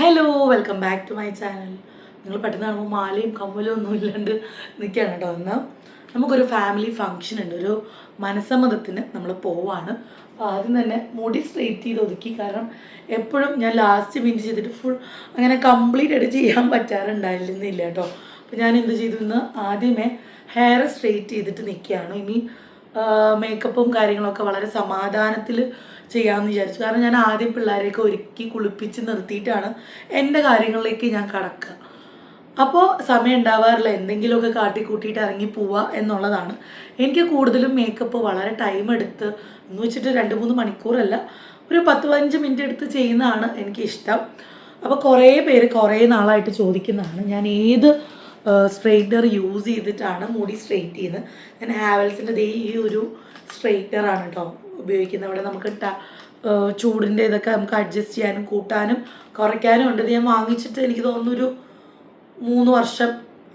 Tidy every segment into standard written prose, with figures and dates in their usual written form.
Hello welcome back to my channel. നിങ്ങൾ പെട്ടെന്ന് കാണുമ്പോൾ മാലയും കമ്മലും ഒന്നും ഇല്ലാണ്ട് നിൽക്കുകയാണ് കേട്ടോ. എന്നാൽ നമുക്കൊരു ഫാമിലി ഫങ്ഷൻ ഉണ്ട്, ഒരു മനസ്സമ്മതത്തിന് നമ്മൾ പോവാണ്. അപ്പോൾ ആദ്യം തന്നെ മുടി സ്ട്രെയിറ്റ് ചെയ്ത് ഒതുക്കി. കാരണം എപ്പോഴും ഞാൻ ലാസ്റ്റ് മിനിറ്റ് ചെയ്തിട്ട് ഫുൾ അങ്ങനെ കംപ്ലീറ്റ് ആയിട്ട് ചെയ്യാൻ പറ്റാറുണ്ടായിരുന്നില്ല കേട്ടോ. അപ്പോൾ ഞാൻ എന്ത് ചെയ്തു, ഇന്ന് ആദ്യമേ ഹെയർ സ്ട്രെയിറ്റ് ചെയ്തിട്ട് നിൽക്കുകയാണ്. ഇനി മേക്കപ്പും കാര്യങ്ങളൊക്കെ വളരെ സമാധാനത്തിൽ ചെയ്യാമെന്ന് വിചാരിച്ചു. കാരണം ഞാൻ ആദ്യം പിള്ളേരെയൊക്കെ ഒരുക്കി കുളിപ്പിച്ച് നിർത്തിയിട്ടാണ് എൻ്റെ കാര്യങ്ങളിലേക്ക് ഞാൻ കടക്കുക. അപ്പോൾ സമയം ഉണ്ടാവാറില്ല, എന്തെങ്കിലുമൊക്കെ കാട്ടിക്കൂട്ടിയിട്ട് ഇറങ്ങി പോവുക എന്നുള്ളതാണ്. എനിക്ക് കൂടുതലും മേക്കപ്പ് വളരെ ടൈം എടുത്ത് എന്ന് വെച്ചിട്ട് 2-3 മണിക്കൂറല്ല, ഒരു 10-15 മിനിറ്റ് എടുത്ത് ചെയ്യുന്നതാണ് എനിക്കിഷ്ടം. അപ്പോൾ കുറേ പേര് കുറേ നാളായിട്ട് ചോദിക്കുന്നതാണ് ഞാൻ ഏത് സ്ട്രെയിറ്റ്നർ യൂസ് ചെയ്തിട്ടാണ് മുടി സ്ട്രെയിറ്റ് ചെയ്യുന്നത്. ഞാൻ ഹാവൽസിൻ്റെ ഈ ഒരു സ്ട്രെയിറ്റ്നറാണ് കേട്ടോ ഉപയോഗിക്കുന്നത്. അവിടെ നമുക്ക് ചൂടിൻ്റെ ഇതൊക്കെ നമുക്ക് അഡ്ജസ്റ്റ് ചെയ്യാനും കൂട്ടാനും കുറയ്ക്കാനും ഉണ്ട്. ഇത് ഞാൻ വാങ്ങിച്ചിട്ട് എനിക്ക് തോന്നുന്നൊരു 3 വർഷം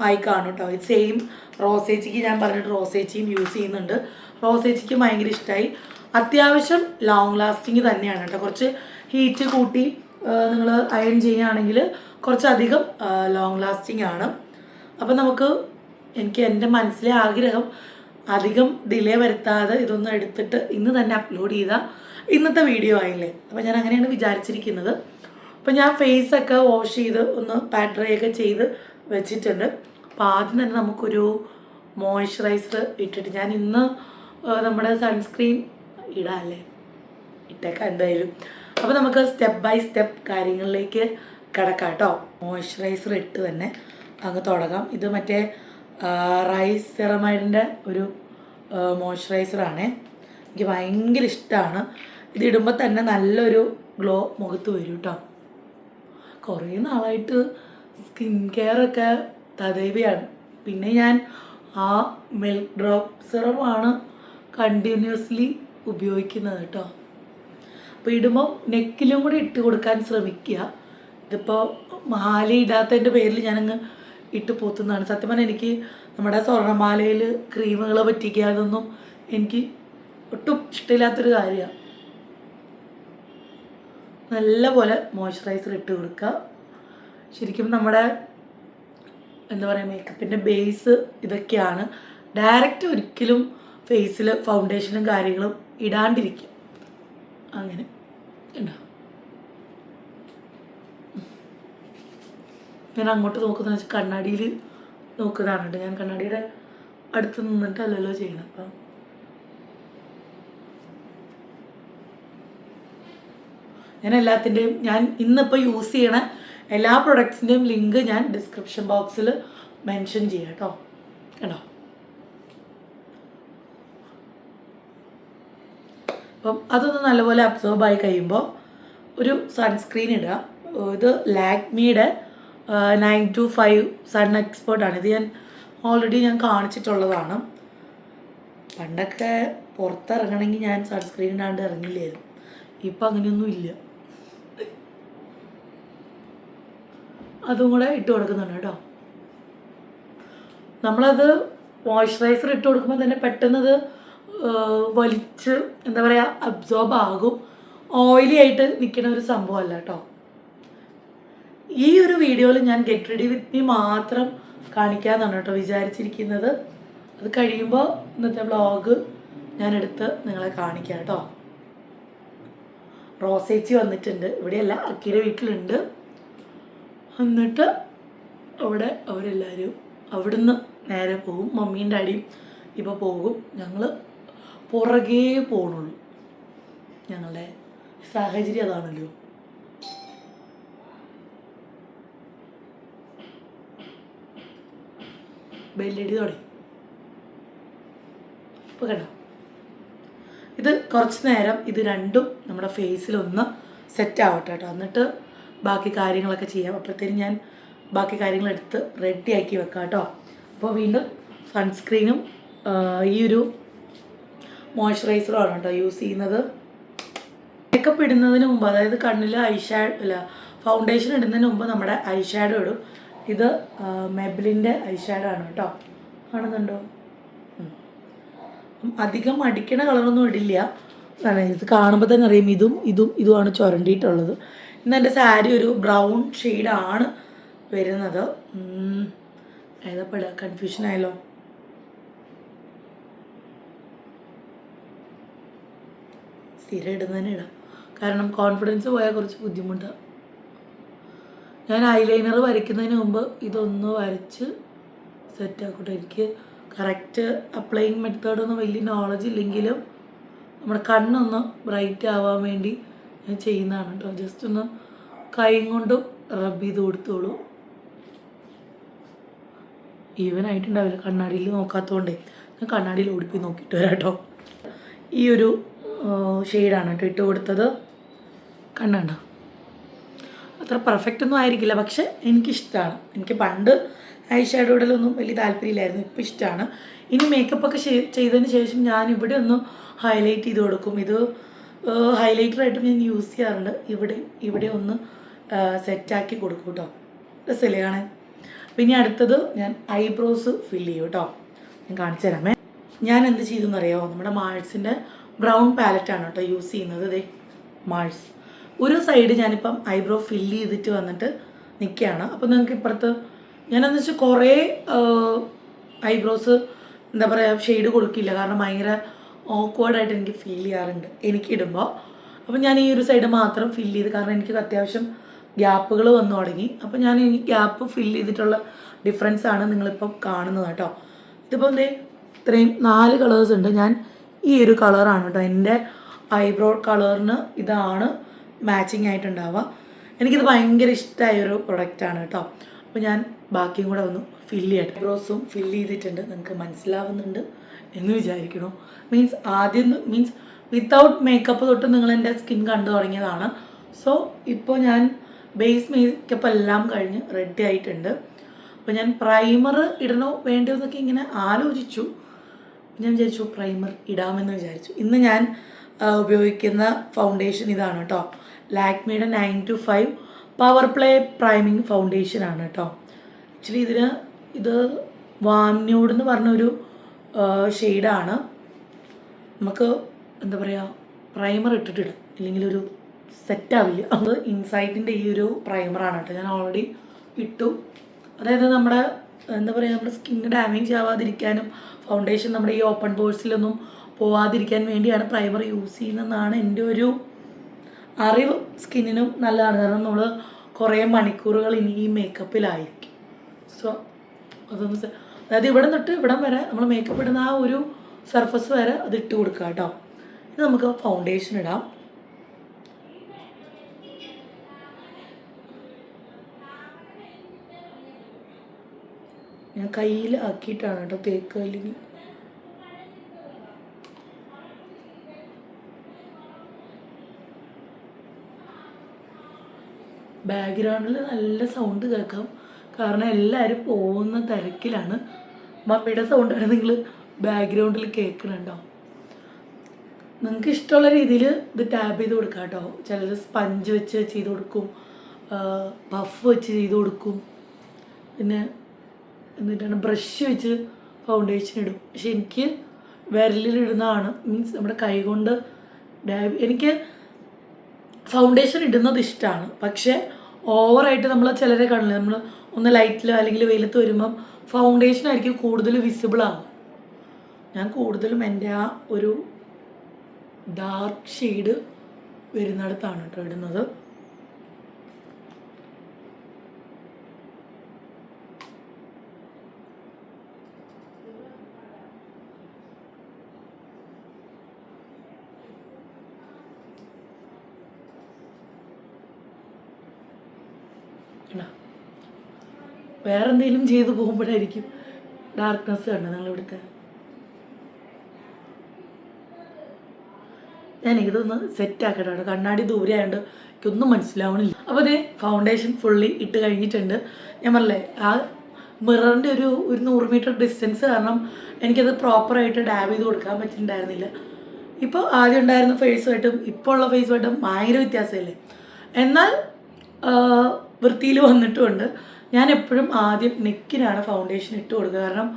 ആയി കാണും കേട്ടോ. ഇത് സെയിം റോസേച്ചിക്ക് ഞാൻ പറഞ്ഞിട്ട് റോസേച്ചിയും യൂസ് ചെയ്യുന്നുണ്ട്. റോസേച്ചിക്ക് ഭയങ്കര ഇഷ്ടമായി. അത്യാവശ്യം ലോങ് ലാസ്റ്റിങ് തന്നെയാണ് കേട്ടോ. കുറച്ച് ഹീറ്റ് കൂട്ടി നിങ്ങൾ അയൺ ചെയ്യുകയാണെങ്കിൽ കുറച്ചധികം ലോങ് ലാസ്റ്റിംഗ് ആണ്. അപ്പോൾ എനിക്ക് എൻ്റെ മനസ്സിലെ ആഗ്രഹം അധികം ഡിലേ വരുത്താതെ ഇതൊന്നും എടുത്തിട്ട് ഇന്ന് തന്നെ അപ്ലോഡ് ചെയ്താൽ ഇന്നത്തെ വീഡിയോ ആയില്ലേ. അപ്പോൾ ഞാൻ അങ്ങനെയാണ് വിചാരിച്ചിരിക്കുന്നത്. അപ്പോൾ ഞാൻ ഫേസൊക്കെ വാഷ് ചെയ്ത് ഒന്ന് പാഡ് ഡ്രൈ ഒക്കെ ചെയ്ത് വെച്ചിട്ടുണ്ട്. അപ്പോൾ ആദ്യം തന്നെ നമുക്കൊരു മോയ്സ്ചറൈസർ ഇട്ടിട്ട് ഞാൻ ഇന്ന് നമ്മുടെ സൺസ്ക്രീൻ ഇടാമല്ലേ, ഇട്ടേക്കാം എന്തായാലും. അപ്പോൾ നമുക്ക് സ്റ്റെപ്പ് ബൈ സ്റ്റെപ്പ് കാര്യങ്ങളിലേക്ക് കിടക്കാം കേട്ടോ. മോയ്സ്ചറൈസർ ഇട്ട് തന്നെ അങ്ങ് തുടങ്ങാം. ഇത് മറ്റേ റൈസ് സെറമൈഡിൻ്റെ ഒരു മോയ്സ്ചറൈസറാണ്. എനിക്ക് ഭയങ്കര ഇഷ്ടമാണ്. ഇത് ഇടുമ്പോൾ തന്നെ നല്ലൊരു ഗ്ലോ മുഖത്ത് വരും കേട്ടോ. കുറേ നാളായിട്ട് സ്കിൻ കെയറൊക്കെ തദൈവയാണ്. പിന്നെ ഞാൻ ആ മിൽക്ക് ഡ്രോപ്പ് സിറമാണ് കണ്ടിന്യൂസ്ലി ഉപയോഗിക്കുന്നത് കേട്ടോ. അപ്പോൾ ഇടുമ്പോൾ നെക്കിലും കൂടി ഇട്ട് കൊടുക്കാൻ ശ്രമിക്കുക. ഇതിപ്പോൾ മാല ഇടാത്തതിൻ്റെ പേരിൽ ഞാനങ്ങ് ഇട്ട് പോത്തുന്നതാണ്. സത്യം പറഞ്ഞാൽ എനിക്ക് നമ്മുടെ സ്വർണ്ണമാലയിൽ ക്രീമുകൾ പറ്റിക്കുക അതൊന്നും എനിക്ക് ഒട്ടും ഇഷ്ടമില്ലാത്തൊരു കാര്യമാണ്. നല്ലപോലെ മോയ്സ്ചറൈസർ ഇട്ട് കൊടുക്കുക. ശരിക്കും നമ്മുടെ എന്താ പറയുക, മേക്കപ്പിൻ്റെ ബേസ് ഇതൊക്കെയാണ്. ഡയറക്റ്റ് ഒരിക്കലും ഫേസിൽ ഫൗണ്ടേഷനും കാര്യങ്ങളും ഇടാണ്ടിരിക്കും. അങ്ങനെ ഉണ്ടോ. ഞാൻ അങ്ങോട്ട് നോക്കുന്നത് വെച്ചാൽ കണ്ണാടിയിൽ നോക്കുന്നതാണ് കേട്ടോ. ഞാൻ കണ്ണാടിയുടെ അടുത്ത് നിന്നിട്ടല്ലല്ലോ ചെയ്യണം. അപ്പം ഞാൻ ഇന്നിപ്പോൾ യൂസ് ചെയ്യണ എല്ലാ പ്രൊഡക്ട്സിൻ്റെയും ലിങ്ക് ഞാൻ ഡിസ്ക്രിപ്ഷൻ ബോക്സിൽ മെൻഷൻ ചെയ്യാം കേട്ടോ. കേട്ടോ, അപ്പം അതൊന്ന് നല്ലപോലെ അബ്സോർബ് ആയി കഴിയുമ്പോൾ ഒരു സൺസ്ക്രീൻ ഇടുക. ഇത് ലാക്മിയുടെ 925 സൺ എക്സ്പേർട്ടാണ്. ഇത് ഞാൻ ഓൾറെഡി കാണിച്ചിട്ടുള്ളതാണ്. പണ്ടൊക്കെ പുറത്തിറങ്ങണമെങ്കിൽ ഞാൻ സൺസ്ക്രീൻ ഇടാണ്ട് ഇറങ്ങില്ലായിരുന്നു. ഇപ്പം അങ്ങനെയൊന്നും ഇല്ല. അതും കൂടെ ഇട്ട് കൊടുക്കുന്നുണ്ട് കേട്ടോ. നമ്മളത് മോയ്സ്ചറൈസർ ഇട്ട് കൊടുക്കുമ്പോൾ തന്നെ പെട്ടെന്നത് വലിച്ച് എന്താ പറയുക അബ്സോർബ് ആകും. ഓയിലി ആയിട്ട് നിൽക്കുന്ന ഒരു സംഭവമല്ല കേട്ടോ. ഈ ഒരു വീഡിയോയിൽ ഞാൻ ഗെറ്റ് റെഡി വിത്ത് മീ മാത്രം കാണിക്കാമെന്നാണ് കേട്ടോ വിചാരിച്ചിരിക്കുന്നത്. അത് കഴിയുമ്പോൾ ഇന്നത്തെ വ്ളോഗ് ഞാൻ എടുത്ത് നിങ്ങളെ കാണിക്കാം കേട്ടോ. റോസേച്ചി വന്നിട്ടുണ്ട്. ഇവിടെയല്ല, അക്കിയുടെ വീട്ടിലുണ്ട്. എന്നിട്ട് അവിടെ അവരെല്ലാവരും അവിടുന്ന് നേരെ പോകും. മമ്മീൻ്റെ ഡാഡിയും ഇപ്പോൾ പോകും. ഞങ്ങൾ പുറകേ പോകണുള്ളൂ. ഞങ്ങളുടെ സാഹചര്യം അതാണല്ലോ. ബെല്ലടി തുടങ്ങി. ഇപ്പോൾ കേട്ടോ, ഇത് കുറച്ച് നേരം ഇത് രണ്ടും നമ്മുടെ ഫേസിലൊന്ന് സെറ്റ് ആവട്ടെ കേട്ടോ. എന്നിട്ട് ബാക്കി കാര്യങ്ങളൊക്കെ ചെയ്യാം. അപ്പോഴത്തേനും ഞാൻ ബാക്കി കാര്യങ്ങളെടുത്ത് റെഡി ആക്കി വെക്കാം കേട്ടോ. അപ്പോൾ വീണ്ടും സൺസ്ക്രീനും ഈ ഒരു മോയ്സ്ചറൈസറുമാണ് കേട്ടോ യൂസ് ചെയ്യുന്നത്. മേക്കപ്പ് ഇടുന്നതിന് മുമ്പ്, അതായത് കണ്ണിൽ ഫൗണ്ടേഷൻ ഇടുന്നതിന് മുമ്പ് നമ്മുടെ ഐ ഷാഡോ ഇടും. ഇത് മെബ്ലിൻ്റെ ഐ ഷാഡോ ആണ് കേട്ടോ. കാണുന്നുണ്ടോ? അധികം അടിക്കണ കളറൊന്നും ഇടില്ല. ഇത് കാണുമ്പോൾ തന്നെ അറിയാം ഇതുമാണ് ചുരണ്ടിയിട്ടുള്ളത്. ഇന്ന് എൻ്റെ സാരി ഒരു ബ്രൗൺ ഷെയ്ഡാണ് വരുന്നത്. ഏതാ കൺഫ്യൂഷൻ ആയല്ലോ. സ്ഥിരം ഇടുന്നതിന് ഇടാം, കാരണം കോൺഫിഡൻസ് പോയാൽ കുറച്ച് ബുദ്ധിമുട്ടാണ്. ഞാൻ ഐലൈനർ വരയ്ക്കുന്നതിന് മുമ്പ് ഇതൊന്ന് വരച്ച് സെറ്റാക്കട്ടെ. എനിക്ക് കറക്റ്റ് അപ്ലൈയിങ് മെത്തേഡൊന്നും വലിയ നോളജ് ഇല്ലെങ്കിലും നമ്മുടെ കണ്ണൊന്ന് ബ്രൈറ്റ് ആവാൻ വേണ്ടി ഞാൻ ചെയ്യുന്നതാണ് കേട്ടോ. ജസ്റ്റ് ഒന്ന് കൈ കൊണ്ടും റബ്ബ് ചെയ്ത് കൊടുത്തോളൂ. ഈവനായിട്ടുണ്ടാവില്ല, കണ്ണാടിയിൽ നോക്കാത്തതുകൊണ്ടേ. ഞാൻ കണ്ണാടിയിൽ ഓടിപ്പോയി നോക്കിയിട്ട് വരാം കേട്ടോ. ഈ ഒരു ഷെയ്ഡാണ് കേട്ടോ ഇട്ട് കൊടുത്തത്. കണ്ണുണ്ടോ? അത്ര പെർഫെക്റ്റ് ഒന്നും ആയിരിക്കില്ല, പക്ഷെ എനിക്കിഷ്ടമാണ്. എനിക്ക് പണ്ട് ഐ ഷാഡോയിലൊന്നും വലിയ താല്പര്യമില്ലായിരുന്നു, ഇപ്പോൾ ഇഷ്ടമാണ്. ഇനി മേക്കപ്പൊക്കെ ചെയ്തതിന് ശേഷം ഞാൻ ഇവിടെ ഒന്ന് ഹൈലൈറ്റ് ചെയ്ത് കൊടുക്കും. ഇത് ഹൈലൈറ്ററായിട്ടും ഞാൻ യൂസ് ചെയ്യാറുണ്ട്. ഇവിടെ ഒന്ന് സെറ്റാക്കി കൊടുക്കും കേട്ടോ. രസമല്ലേ കാണാൻ? പിന്നെ അടുത്തത് ഞാൻ ഐബ്രോസ് ഫില്ല് ചെയ്യും കേട്ടോ. ഞാൻ കാണിച്ചു തരാമേ. ഞാൻ എന്ത് ചെയ്തു എന്നറിയാമോ? നമ്മുടെ മാൾസിൻ്റെ ബ്രൗൺ പാലറ്റാണ് കേട്ടോ യൂസ് ചെയ്യുന്നത്. ഇതേ മാൾസ്. ഒരു സൈഡ് ഞാനിപ്പം ഐബ്രോ ഫില്ല് ചെയ്തിട്ട് വന്നിട്ട് നിൽക്കുകയാണ്. അപ്പോൾ നിങ്ങൾക്ക് ഇപ്പുറത്ത് ഞാനെന്ന് വെച്ചാൽ കുറേ ഐബ്രോസ് എന്താ പറയുക ഷെയ്ഡ് കൊടുക്കില്ല, കാരണം ഭയങ്കര ഓക്വേർഡായിട്ട് എനിക്ക് ഫീൽ ചെയ്യാറുണ്ട് എനിക്കിടുമ്പോൾ. അപ്പോൾ ഞാൻ ഈ ഒരു സൈഡ് മാത്രം ഫില്ല് ചെയ്ത്, കാരണം എനിക്ക് അത്യാവശ്യം ഗ്യാപ്പുകൾ വന്നു തുടങ്ങി. അപ്പോൾ ഞാൻ ഈ ഗ്യാപ്പ് ഫില്ല് ചെയ്തിട്ടുള്ള ഡിഫറൻസാണ് നിങ്ങളിപ്പം കാണുന്നത് കേട്ടോ. ഇതിപ്പോൾ എന്തേ ഇത്രയും 4 കളേഴ്സ് ഉണ്ട്. ഞാൻ ഈ ഒരു കളറാണ് കേട്ടോ എൻ്റെ ഐബ്രോ കളറിന് ഇതാണ് മാച്ചിങ് ആയിട്ടുണ്ടാവുക. എനിക്കിത് ഭയങ്കര ഇഷ്ടമായൊരു പ്രൊഡക്റ്റാണ് കേട്ടോ. അപ്പോൾ ഞാൻ ബാക്കിയും കൂടെ ഒന്ന് ഫില്ല് ചെയ്യട്ടെ. ഐബ്രോസും ഫില്ല് ചെയ്തിട്ടുണ്ട്, നിങ്ങൾക്ക് മനസ്സിലാവുന്നുണ്ട് എന്ന് വിചാരിക്കണോ. മീൻസ് വിത്തൗട്ട് മേക്കപ്പ് തൊട്ട് നിങ്ങൾ എൻ്റെ സ്കിൻ കണ്ടു തുടങ്ങിയതാണ്. സോ ഇപ്പോൾ ഞാൻ ബേസ് മേക്കപ്പ് എല്ലാം കഴിഞ്ഞ് റെഡി ആയിട്ടുണ്ട്. അപ്പോൾ ഞാൻ പ്രൈമർ ഇടണോ വേണ്ടോ എന്നൊക്കെ ഇങ്ങനെ ആലോചിച്ചു. ഞാൻ വിചാരിച്ചു പ്രൈമർ ഇടാമെന്ന് വിചാരിച്ചു. ഇന്ന് ഞാൻ ഉപയോഗിക്കുന്ന ഫൗണ്ടേഷൻ ഇതാണ് കേട്ടോ. ലാക്മിയുടെ 925 പവർ പ്ലേ പ്രൈമിങ് ഫൗണ്ടേഷനാണ് കേട്ടോ. ആക്ച്വലി ഇത് വാം ന്യൂഡ് എന്ന് പറഞ്ഞൊരു ഷെയ്ഡാണ്. നമുക്ക് എന്താ പറയുക, പ്രൈമർ ഇട്ടിട്ടിടാം, ഇല്ലെങ്കിൽ ഒരു സെറ്റാവില്ല. അത് ഇൻസൈറ്റിൻ്റെ ഈ ഒരു പ്രൈമറാണ് കേട്ടോ. ഞാൻ ഓൾറെഡി ഇട്ടു. അതായത് നമ്മുടെ എന്താ പറയുക, നമ്മുടെ സ്കിന്ന് ഡാമേജ് ആവാതിരിക്കാനും ഫൗണ്ടേഷൻ നമ്മുടെ ഈ ഓപ്പൺ പോഴ്സിലൊന്നും പോവാതിരിക്കാൻ വേണ്ടിയാണ് പ്രൈമർ യൂസ് ചെയ്യുന്നതെന്നാണ് എൻ്റെ ഒരു അറിവ്. സ്കിന്നിനും നല്ലതാണ്, കാരണം നമ്മൾ കുറേ മണിക്കൂറുകൾ ഇനി ഈ മേക്കപ്പിലായിരിക്കും. സോ അതൊന്ന് അതായത് ഇവിടെ തൊട്ട് ഇവിടം വരെ നമ്മൾ മേക്കപ്പ് ഇടുന്ന ആ ഒരു സർഫസ് വരെ അത് ഇട്ട് കൊടുക്കുക കേട്ടോ. ഇത് നമുക്ക് ഫൗണ്ടേഷൻ ഇടാം. ഞാൻ കയ്യിൽ ആക്കിയിട്ടാണ് കേട്ടോ തേക്കുക, അല്ലെങ്കിൽ ബാക്ക്ഗ്രൗണ്ടിൽ നല്ല സൗണ്ട് കേൾക്കാം, കാരണം എല്ലാവരും പോകുന്ന തിരക്കിലാണ്. മമ്മിയുടെ സൗണ്ടാണ് നിങ്ങൾ ബാക്ക്ഗ്രൗണ്ടിൽ കേൾക്കുന്നുണ്ടോ. നിങ്ങൾക്ക് ഇഷ്ടമുള്ള രീതിയിൽ ഇത് ടാപ്പ് ചെയ്ത് കൊടുക്കാം കേട്ടോ. ചിലർ സ്പഞ്ച് വെച്ച് ചെയ്ത് കൊടുക്കും, പഫ് വെച്ച് ചെയ്ത് കൊടുക്കും, പിന്നെ എന്നിട്ടാണ് ബ്രഷ് വെച്ച് ഫൗണ്ടേഷൻ ഇടും. പക്ഷെ എനിക്ക് വിരലിലിടുന്നതാണ്, മീൻസ് നമ്മുടെ കൈ കൊണ്ട് എനിക്ക് ഫൗണ്ടേഷൻ ഇടുന്നത് ഇഷ്ടമാണ്. പക്ഷേ ഓവറായിട്ട് നമ്മൾ ചിലരെ കാണില്ല, നമ്മൾ ഒന്ന് ലൈറ്റിൽ അല്ലെങ്കിൽ വെയിലത്ത് വരുമ്പം ഫൗണ്ടേഷൻ ആയിരിക്കും കൂടുതൽ വിസിബിൾ ആകും. ഞാൻ കൂടുതലും എൻ്റെ ആ ഒരു ഡാർക്ക് ഷെയ്ഡ് വരുന്നിടത്താണ് കേട്ടോ ഇടുന്നത്. വേറെ എന്തെങ്കിലും ചെയ്ത് പോകുമ്പോഴായിരിക്കും ഡാർക്ക്നെസ് കണ്ടത് നിങ്ങളിവിടുത്തെ. ഞാൻ ഇതൊന്ന് സെറ്റാക്കട്ടെ, കണ്ണാടി ദൂരെ ആയതുകൊണ്ട് എനിക്കൊന്നും മനസ്സിലാവണില്ല. അപ്പോൾ അതേ ഫൗണ്ടേഷൻ ഫുള്ളി ഇട്ട് കഴിഞ്ഞിട്ടുണ്ട്. ഞാൻ പറഞ്ഞില്ലേ, ആ മിററിൻ്റെ ഒരു 100 മീറ്റർ ഡിസ്റ്റൻസ് കാരണം എനിക്കത് പ്രോപ്പറായിട്ട് ഡാബ് ചെയ്ത് കൊടുക്കാൻ പറ്റിയിട്ടുണ്ടായിരുന്നില്ല. ഇപ്പോൾ ആദ്യം ഉണ്ടായിരുന്ന ഫേസുമായിട്ടും ഇപ്പോൾ ഉള്ള ഫേസുമായിട്ടും ഭയങ്കര വ്യത്യാസമില്ലേ. എന്നാൽ വൃത്തിയിൽ വന്നിട്ടുമുണ്ട്. ഞാൻ എപ്പോഴും ആദ്യം നെക്കിനാണ് ഫൗണ്ടേഷൻ ഇട്ട് കൊടുക്കുക, കാരണം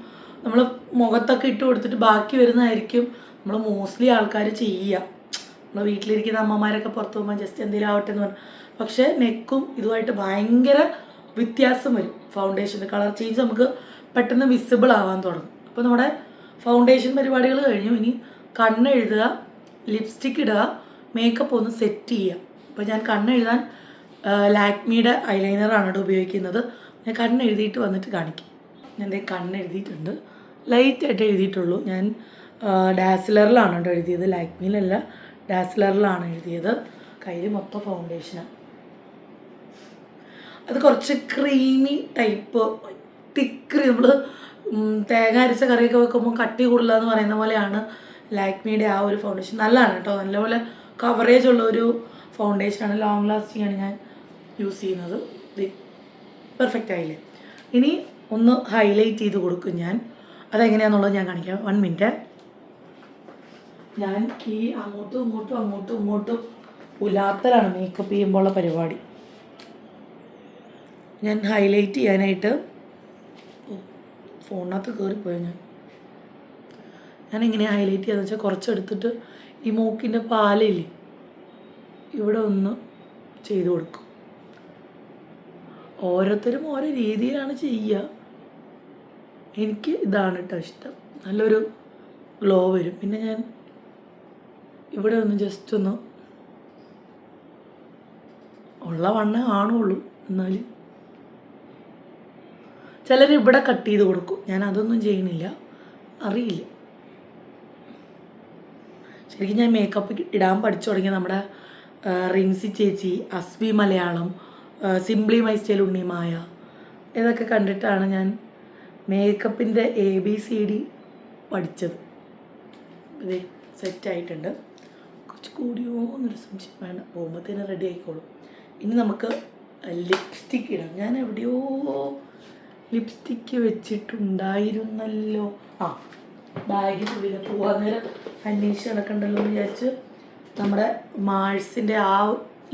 നമ്മൾ മുഖത്തൊക്കെ ഇട്ട് കൊടുത്തിട്ട് ബാക്കി വരുന്നതായിരിക്കും നമ്മൾ മോസ്റ്റ്ലി ആൾക്കാർ ചെയ്യുക. നമ്മൾ വീട്ടിലിരിക്കുന്ന അമ്മമാരൊക്കെ പുറത്ത് പോകുമ്പോൾ ജസ്റ്റ് എന്തെങ്കിലും ആവട്ടെ എന്ന് പറഞ്ഞു. പക്ഷേ നെക്കും ഇതുമായിട്ട് ഭയങ്കര വ്യത്യാസം വരും. ഫൗണ്ടേഷൻ്റെ കളർ ചേഞ്ച് നമുക്ക് പെട്ടെന്ന് വിസിബിൾ ആവാൻ തുടങ്ങും. അപ്പോൾ നമ്മുടെ ഫൗണ്ടേഷൻ പരിപാടികൾ കഴിഞ്ഞു. ഇനി കണ്ണെഴുതുക, ലിപ്സ്റ്റിക്ക് ഇടുക, മേക്കപ്പ് ഒന്ന് സെറ്റ് ചെയ്യുക. അപ്പോൾ ഞാൻ കണ്ണെഴുതാൻ ലാക്മിയുടെ ഐലൈനറാണ് ഇവിടെ ഉപയോഗിക്കുന്നത്. ഞാൻ കണ്ണെഴുതിയിട്ട് വന്നിട്ട് കാണിക്കും. ഞാൻ എൻ്റെ കണ്ണെഴുതിയിട്ടുണ്ട്, ലൈറ്റായിട്ട് എഴുതിയിട്ടുള്ളൂ. ഞാൻ ഡാസിലറിലാണ് കേട്ടോ എഴുതിയത്, ലാക്മിയിലല്ല, ഡാസിലറിലാണ് എഴുതിയത്. കയ്യിൽ മൊത്തം ഫൗണ്ടേഷനാണ്. അത് കുറച്ച് ക്രീമി ടൈപ്പ്, തിക്ക്, നമ്മൾ തേങ്ങ അരച്ച കറിയൊക്കെ വെക്കുമ്പോൾ കട്ടി കൂടുതല എന്ന് പറയുന്ന പോലെയാണ് ലാക്മിയുടെ ആ ഒരു ഫൗണ്ടേഷൻ. നല്ലതാണ് കേട്ടോ, നല്ലപോലെ കവറേജ് ഉള്ളൊരു ഫൗണ്ടേഷനാണ്, ലോങ് ലാസ്റ്റിംഗ് ആണ് ഞാൻ യൂസ് ചെയ്യുന്നത്. ഇത് പെർഫെക്റ്റ് ആയില്ലേ. ഇനി ഒന്ന് ഹൈലൈറ്റ് ചെയ്ത് കൊടുക്കും ഞാൻ. അതെങ്ങനെയാണെന്നുള്ളത് ഞാൻ കാണിക്കാം. 1 മിനിറ്റ്. ഞാൻ ഈ അങ്ങോട്ടും ഇങ്ങോട്ടും ഉലാത്തലാണ് മേക്കപ്പ് ചെയ്യുമ്പോൾ ഉള്ള പരിപാടി. ഞാൻ ഹൈലൈറ്റ് ചെയ്യാനായിട്ട് ഫോണിനകത്ത് കയറിപ്പോയാൽ ഞാൻ എങ്ങനെയാണ് ഹൈലൈറ്റ് ചെയ്യാന്ന് വെച്ചാൽ കുറച്ചെടുത്തിട്ട് ഈ മൂക്കിൻ്റെ പാലയില്ലേ ഇവിടെ ഒന്ന് ചെയ്ത് കൊടുക്കും. ഓരോരുത്തരും ഓരോ രീതിയിലാണ് ചെയ്യുക. എനിക്ക് ഇതാണ് കേട്ടോ ഇഷ്ടം, നല്ലൊരു ഗ്ലോ വരും. പിന്നെ ഞാൻ ഇവിടെ ഒന്ന് ജസ്റ്റ് ഒന്ന് ഉള്ള വണ്ണേ കാണുള്ളൂ, എന്നാലും ചിലർ ഇവിടെ കട്ട് ചെയ്ത് കൊടുക്കും. ഞാൻ അതൊന്നും ചെയ്യണില്ല, അറിയില്ല. ശരിക്കും ഞാൻ മേക്കപ്പ് ഇടാൻ പഠിച്ചു തുടങ്ങിയ നമ്മുടെ റിൻസി ചേച്ചി, Aswi Malayalam, simply my style Unnimaya, ഇതൊക്കെ കണ്ടിട്ടാണ് ഞാൻ മേക്കപ്പിൻ്റെ ABCD പഠിച്ചത്. ഇതേ സെറ്റായിട്ടുണ്ട്. കുറച്ച് കൂടിയോ എന്നൊരു സംശയം, വേണ്ട, പോകുമ്പോഴത്തേന് റെഡി ആയിക്കോളും. ഇനി നമുക്ക് ലിപ്സ്റ്റിക്ക് ഇടാം. ഞാൻ എവിടെയോ ലിപ്സ്റ്റിക്ക് വെച്ചിട്ടുണ്ടായിരുന്നല്ലോ. ബാഗിൽ ഉള്ളിൽ പോകാൻ നേരം അന്വേഷിച്ച് നടക്കണ്ടല്ലോ എന്ന് വിചാരിച്ച് നമ്മുടെ മാഴ്സിൻ്റെ ആ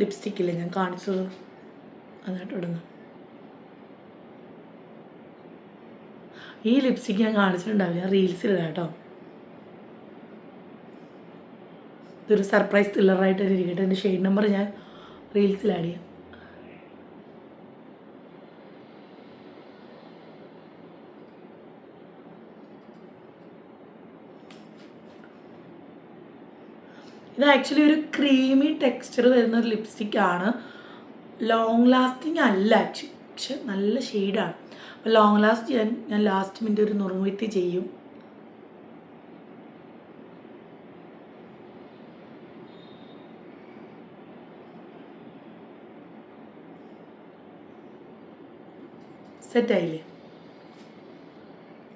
ലിപ്സ്റ്റിക്കില്ലേ ഞാൻ കാണിച്ചത്, അതായിട്ട് ഇടുന്നു. ഈ ലിപ്സ്റ്റിക്ക് ഞാൻ കാണിച്ചിട്ടുണ്ടാവില്ല, റീൽസിലിടാം കേട്ടോ. ഇതൊരു സർപ്രൈസ് ത്രില്ലറായിട്ട് ഇരിക്കട്ടെ. എൻ്റെ ഷെയ്ഡ് നമ്പർ ഞാൻ റീൽസിൽ ആഡ് ചെയ്യാം. ഇത് ആക്ച്വലി ഒരു ക്രീമി ടെക്സ്ചർ വരുന്ന ഒരു ലിപ്സ്റ്റിക്കാണ്. ലോങ് ലാസ്റ്റിംഗ് അല്ല ആക്ച്വലി, പക്ഷെ നല്ല ഷെയ്ഡാണ്. അപ്പോൾ ലോങ് ലാസ്റ്റ് ചെയ്യാൻ ഞാൻ ലാസ്റ്റ് മിനിറ്റ് ഒരു നുറുങ്ങുവിത്തി ചെയ്യും. സെറ്റായില്ലേ?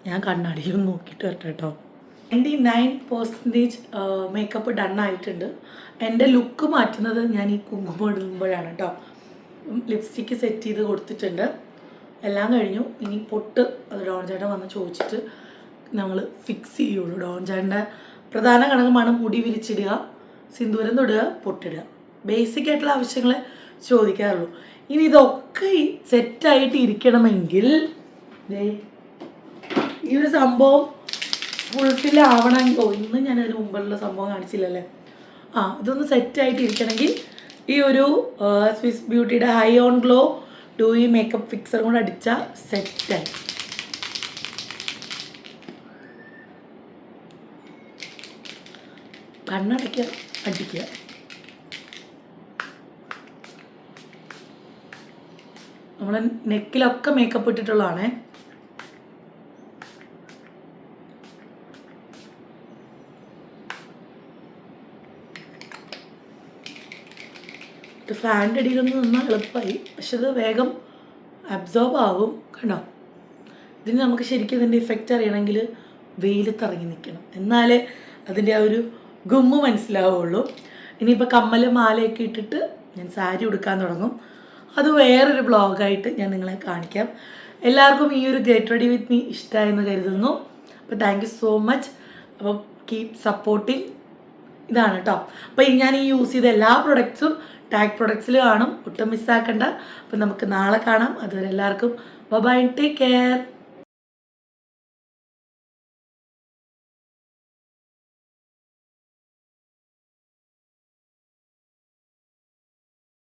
ഞാൻ കണ്ണാടിയിലും നോക്കിയിട്ട് വരട്ടെ കേട്ടോ. 99% മേക്കപ്പ് ഡൺ ആയിട്ടുണ്ട്. എൻ്റെ ലുക്ക് മാറ്റുന്നത് ഞാൻ ഈ കുങ്കുമം ഇടുമ്പോഴാണ് കേട്ടോ. ലിപ്സ്റ്റിക്ക് സെറ്റ് ചെയ്ത് കൊടുത്തിട്ടുണ്ട്, എല്ലാം കഴിഞ്ഞു. ഇനി പൊട്ട് അത് ഡോൺ ചേട്ടൻ വന്ന് ചോദിച്ചിട്ട് ഞങ്ങൾ ഫിക്സ് ചെയ്യുള്ളൂ. ഡോൺ ചേട്ടൻ്റെ പ്രധാന ഘടകമാണ് മുടി വിരിച്ചിടുക, സിന്ദൂരം തൊടുക, പൊട്ടിടുക. ബേസിക് ആയിട്ടുള്ള ആവശ്യങ്ങളെ ചോദിക്കാറുള്ളൂ. ഇനി ഇതൊക്കെ സെറ്റായിട്ട് ഇരിക്കണമെങ്കിൽ ഈ ഒരു സംഭവം ഫുൾഫിൽ ആവണമെങ്കിൽ, ഇന്ന് ഞാനതിന് മുമ്പുള്ള സംഭവം കാണിച്ചില്ലല്ലേ. ഇതൊന്ന് സെറ്റായിട്ട് ഇരിക്കണമെങ്കിൽ ഈ ഒരു സ്വിസ് ബ്യൂട്ടിയുടെ high on glow dewy makeup fixer കൊണ്ട് അടിച്ചാൽ സെറ്റായി. കണ്ണടയ്ക്കുക, അടിക്കുക. നമ്മളെ നെക്കിലൊക്കെ മേക്കപ്പ് ഇട്ടിട്ടുള്ളതാണേ. ഫാനിൻ്റെ അടിയിലൊന്നും നിന്നാൽ എളുപ്പമായി, പക്ഷെ അത് വേഗം അബ്സോർബ് ആവും. കണ്ടോ? ഇതിന് നമുക്ക് ശരിക്കും ഇതിൻ്റെ ഇഫക്റ്റ് അറിയണമെങ്കിൽ വെയിലത്തിറങ്ങി നിൽക്കണം, എന്നാലേ അതിൻ്റെ ആ ഒരു ഗുമ്മ് മനസ്സിലാവുള്ളൂ. ഇനിയിപ്പോൾ കമ്മൽ മാലയൊക്കെ ഇട്ടിട്ട് ഞാൻ സാരി ഉടുക്കാൻ തുടങ്ങും. അത് വേറൊരു വ്ളോഗായിട്ട് ഞാൻ നിങ്ങളെ കാണിക്കാം. എല്ലാവർക്കും ഈ ഒരു ഗെറ്റ് റെഡി വിത്ത് മീ ഇഷ്ടമായെന്ന് കരുതുന്നു. അപ്പോൾ താങ്ക് യു സോ മച്ച്. അപ്പോൾ കീപ് സപ്പോർട്ടിങ്. ഇതാണ് കേട്ടോ. അപ്പോൾ ഞാൻ ഈ യൂസ് ചെയ്ത എല്ലാ പ്രൊഡക്ട്സും ടാഗ് പ്രൊഡക്ട്സിൽ കാണും, ഒട്ടും മിസ്സാക്കണ്ട. അപ്പം നമുക്ക് നാളെ കാണാം. അതുവരെ എല്ലാവർക്കും ബൈ, ടേക്ക് കെയർ.